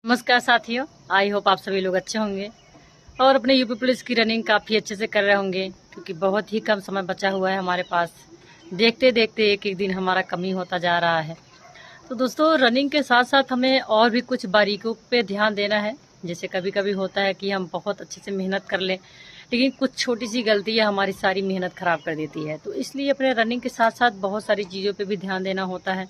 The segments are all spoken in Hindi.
नमस्कार साथियों, आई होप आप सभी लोग अच्छे होंगे और अपने यूपी पुलिस की रनिंग काफ़ी अच्छे से कर रहे होंगे क्योंकि बहुत ही कम समय बचा हुआ है हमारे पास। देखते देखते एक एक दिन हमारा कमी होता जा रहा है। तो दोस्तों, रनिंग के साथ साथ हमें और भी कुछ बारीकियों पे ध्यान देना है। जैसे कभी कभी होता है कि हम बहुत अच्छे से मेहनत कर लें, लेकिन कुछ छोटी सी गलतियाँ हमारी सारी मेहनत ख़राब कर देती है। तो इसलिए अपने रनिंग के साथ साथ बहुत सारी चीज़ों पर भी ध्यान देना होता है।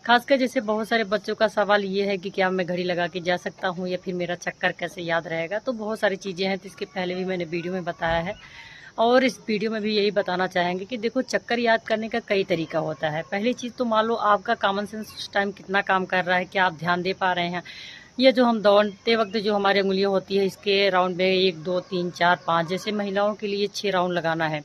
खासकर जैसे बहुत सारे बच्चों का सवाल ये है कि क्या मैं घड़ी लगा के जा सकता हूँ या फिर मेरा चक्कर कैसे याद रहेगा। तो बहुत सारी चीज़ें हैं, तो इसके पहले भी मैंने वीडियो में बताया है और इस वीडियो में भी यही बताना चाहेंगे कि देखो, चक्कर याद करने का कई तरीका होता है। पहली चीज़ तो मान लो आपका कॉमन सेंस उस टाइम कितना काम कर रहा है, क्या आप ध्यान दे पा रहे हैं। ये जो हम दौड़ते वक्त जो हमारी उंगलियां होती है, इसके राउंड में 1 2 3 4 5, जैसे महिलाओं के लिए 6 राउंड लगाना है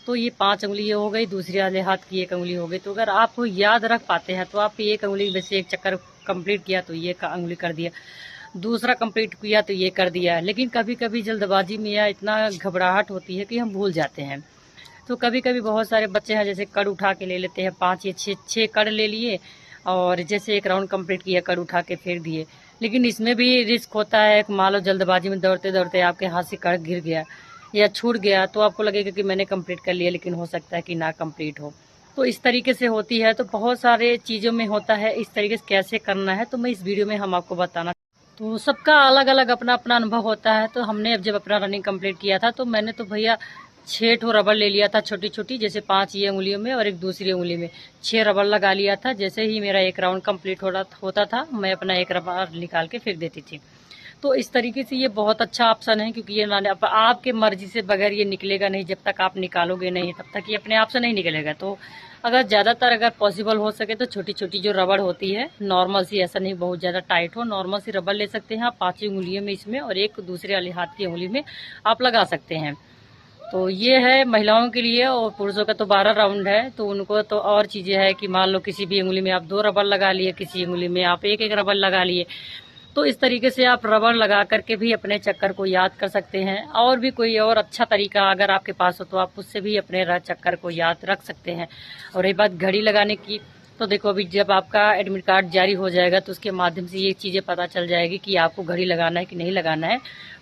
तो ये 5 उंगली हो गई, दूसरे वाले हाथ की 1 उंगली हो गई। तो अगर आप याद रख पाते हैं तो आप 1 उंगली वैसे एक चक्कर कंप्लीट किया तो ये उंगली कर दिया, दूसरा कंप्लीट किया तो ये कर दिया। लेकिन कभी कभी जल्दबाजी में या इतना घबराहट होती है कि हम भूल जाते हैं। तो कभी कभी बहुत सारे बच्चे हैं जैसे कड़ उठा के ले लेते हैं, 5 या 6 कड़ ले लिए और जैसे एक राउंड कंप्लीट किया, कड़ उठा के फेंक दिए। लेकिन इसमें भी रिस्क होता है, मान लो जल्दबाजी में दौड़ते दौड़ते आपके हाथ से कड़ गिर गया या छूट गया तो आपको लगेगा कि मैंने कंप्लीट कर लिया, लेकिन हो सकता है कि ना कंप्लीट हो। तो इस तरीके से होती है। तो बहुत सारे चीज़ों में होता है, इस तरीके से कैसे करना है तो मैं इस वीडियो में हम आपको बताना। तो सबका अलग अलग अपना अपना अनुभव होता है। तो हमने अब जब अपना रनिंग कंप्लीट किया था तो मैंने तो भैया 6 ठो रबड़ ले लिया था, छोटी छोटी, जैसे 5 ये उंगलियों में और एक दूसरी उंगली में 6 रबड़ लगा लिया था। जैसे ही मेरा एक राउंड कंप्लीट होता था, मैं अपना एक रबड़ निकाल के फेंक देती थी। तो इस तरीके से ये बहुत अच्छा ऑप्शन है क्योंकि ये आपके मर्जी से बगैर ये निकलेगा नहीं। जब तक आप निकालोगे नहीं तब तक ये अपने आप से नहीं निकलेगा। तो अगर ज़्यादातर अगर पॉसिबल हो सके तो छोटी छोटी जो रबड़ होती है नॉर्मल सी, ऐसा नहीं बहुत ज़्यादा टाइट हो, नॉर्मल सी रबड़ ले सकते हैं आप 5 उंगलियों में इसमें, और एक दूसरे वाले हाथ की उंगली में आप लगा सकते हैं। तो ये है महिलाओं के लिए, और पुरुषों का तो 12 राउंड है। तो उनको तो और चीज़ें है कि मान लो किसी भी उंगली में आप 2 रबड़ लगा लिए, किसी उंगली में आप एक एक रबड़ लगा लिए। तो इस तरीके से आप रबड़ लगा करके भी अपने चक्कर को याद कर सकते हैं। और भी कोई और अच्छा तरीका अगर आपके पास हो तो आप उससे भी अपने चक्कर को याद रख सकते हैं। और रही बात घड़ी लगाने की, तो देखो अभी जब आपका एडमिट कार्ड जारी हो जाएगा तो उसके माध्यम से ये चीज़ें पता चल जाएगी कि आपको घड़ी लगाना है कि नहीं लगाना है।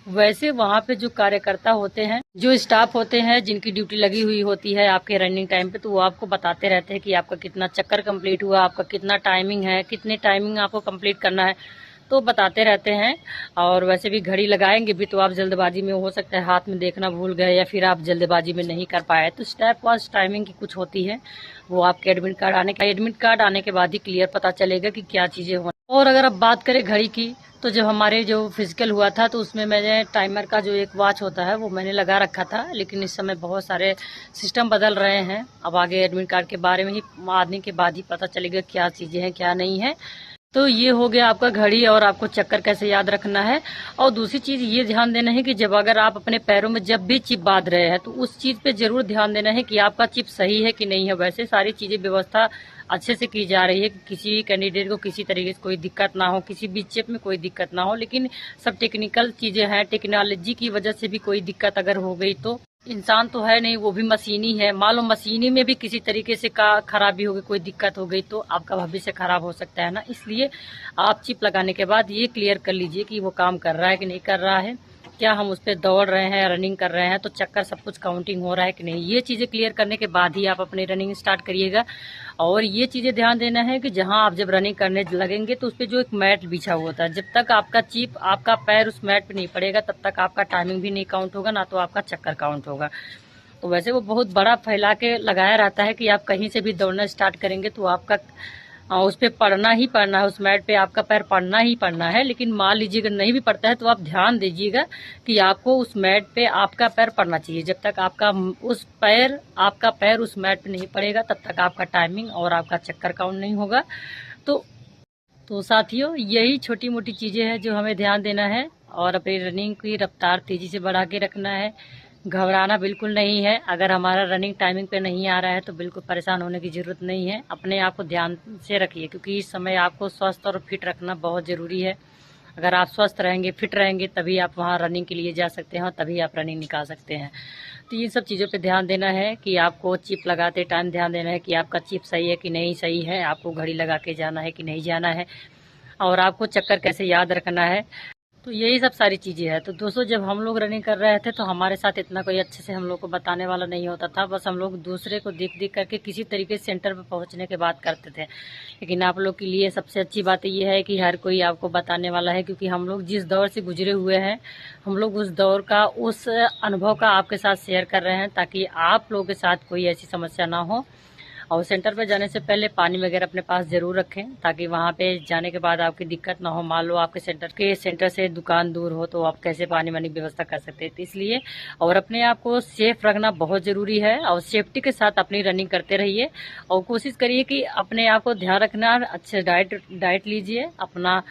वैसे वहाँ पे जो कार्यकर्ता होते हैं, जो स्टाफ होते हैं, जिनकी ड्यूटी लगी हुई होती है आपके रनिंग टाइम पे, तो वो आपको बताते रहते हैं कि आपका कितना चक्कर कंप्लीट हुआ, आपका कितना टाइमिंग है, कितने टाइमिंग आपको कंप्लीट करना है, तो बताते रहते हैं। और वैसे भी घड़ी लगाएंगे भी तो आप जल्दबाजी में हो सकता है हाथ में देखना भूल गए या फिर आप जल्दबाजी में नहीं कर पाए, तो स्टेप वाइज टाइमिंग की कुछ होती है, वो आपके एडमिट कार्ड आने के बाद ही क्लियर पता चलेगा कि क्या चीजें हो। और अगर अब बात करें घड़ी की, तो जब हमारे जो फिजिकल हुआ था तो उसमें मैंने टाइमर का जो एक वॉच होता है वो मैंने लगा रखा था। लेकिन इस समय बहुत सारे सिस्टम बदल रहे हैं, अब आगे एडमिट कार्ड के बारे में ही आने के बाद ही पता चलेगा क्या चीजें हैं क्या नहीं है। तो ये हो गया आपका घड़ी और आपको चक्कर कैसे याद रखना है। और दूसरी चीज ये ध्यान देना है कि जब अगर आप अपने पैरों में जब भी चिप बांध रहे हैं तो उस चीज पे जरूर ध्यान देना है कि आपका चिप सही है कि नहीं है। वैसे सारी चीजें व्यवस्था अच्छे से की जा रही है कि किसी कैंडिडेट को किसी तरीके से कोई दिक्कत ना हो, किसी भी चिप में कोई दिक्कत ना हो। लेकिन सब टेक्निकल चीजें हैं, टेक्नोलॉजी की वजह से भी कोई दिक्कत अगर हो गई तो, इंसान तो है नहीं, वो भी मशीनी है। मान लो मशीनी में भी किसी तरीके से का खराबी हो गई, कोई दिक्कत हो गई तो आपका भविष्य खराब हो सकता है ना। इसलिए आप चिप लगाने के बाद ये क्लियर कर लीजिए कि वो काम कर रहा है कि नहीं कर रहा है, क्या हम उस पर दौड़ रहे हैं, रनिंग कर रहे हैं तो चक्कर सब कुछ काउंटिंग हो रहा है कि नहीं। ये चीजें क्लियर करने के बाद ही आप अपनी रनिंग स्टार्ट करिएगा। और ये चीजें ध्यान देना है कि जहां आप जब रनिंग करने लगेंगे तो उस पर जो एक मैट बिछा हुआ होता है, जब तक आपका चिप, आपका पैर उस मैट पे नहीं पड़ेगा तब तक आपका टाइमिंग भी नहीं काउंट होगा, ना तो आपका चक्कर काउंट होगा। तो वैसे वो बहुत बड़ा फैला के लगाया रहता है कि आप कहीं से भी दौड़ना स्टार्ट करेंगे तो आपका उस पर पड़ना ही पड़ना है, उस मैट पे आपका पैर पड़ना ही पड़ना है। लेकिन मान लीजिए अगर नहीं भी पड़ता है तो आप ध्यान दीजिएगा कि आपको उस मैट पे आपका पैर पड़ना चाहिए। जब तक आपका पैर उस मैट पे नहीं पड़ेगा तब तक आपका टाइमिंग और आपका चक्कर काउंट नहीं होगा। तो साथियों, यही छोटी मोटी चीजें हैं जो हमें ध्यान देना है और अपनी रनिंग की रफ्तार तेजी से बढ़ा के रखना है। घबराना बिल्कुल नहीं है। अगर हमारा रनिंग टाइमिंग पे नहीं आ रहा है तो बिल्कुल परेशान होने की जरूरत नहीं है। अपने आप को ध्यान से रखिए क्योंकि इस समय आपको स्वस्थ और फिट रखना बहुत जरूरी है। अगर आप स्वस्थ रहेंगे, फिट रहेंगे, तभी आप वहाँ रनिंग के लिए जा सकते हैं और तभी आप रनिंग निकाल सकते हैं। तो ये सब चीज़ों पे ध्यान देना है कि आपको चिप लगाते टाइम ध्यान देना है कि आपका चिप सही है कि नहीं सही है, आपको घड़ी लगा के जाना है कि नहीं जाना है। और आपको चक्कर कैसे याद रखना है। तो यही सब सारी चीजें हैं। तो दोस्तों, जब हम लोग रनिंग कर रहे थे तो हमारे साथ इतना कोई अच्छे से हम लोग को बताने वाला नहीं होता था, बस हम लोग दूसरे को देख देख करके किसी तरीके से सेंटर पर पहुंचने के बाद करते थे। लेकिन आप लोग के लिए सबसे अच्छी बात ये है कि हर कोई आपको बताने वाला है, क्योंकि हम लोग जिस दौर से गुजरे हुए हैं, हम लोग उस दौर का, उस अनुभव का आपके साथ शेयर कर रहे हैं, ताकि आप लोगों के साथ कोई ऐसी समस्या ना हो। और सेंटर पर जाने से पहले पानी वगैरह अपने पास जरूर रखें, ताकि वहां पे जाने के बाद आपकी दिक्कत ना हो। मान लो आपके सेंटर से दुकान दूर हो, तो आप कैसे पानी वानी व्यवस्था कर सकते हैं। तो इसलिए और अपने आप को सेफ रखना बहुत जरूरी है, और सेफ्टी के साथ अपनी रनिंग करते रहिए। और कोशिश करिए कि अपने आप को ध्यान रखना, अच्छे डाइट लीजिए, अपना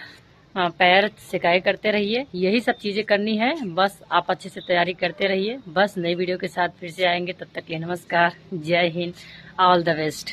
पैर सिकाई करते रहिए। यही सब चीजें करनी है, बस आप अच्छे से तैयारी करते रहिए। बस नई वीडियो के साथ फिर से आएंगे, तब तक के लिए नमस्कार, जय हिंद, ऑल द बेस्ट।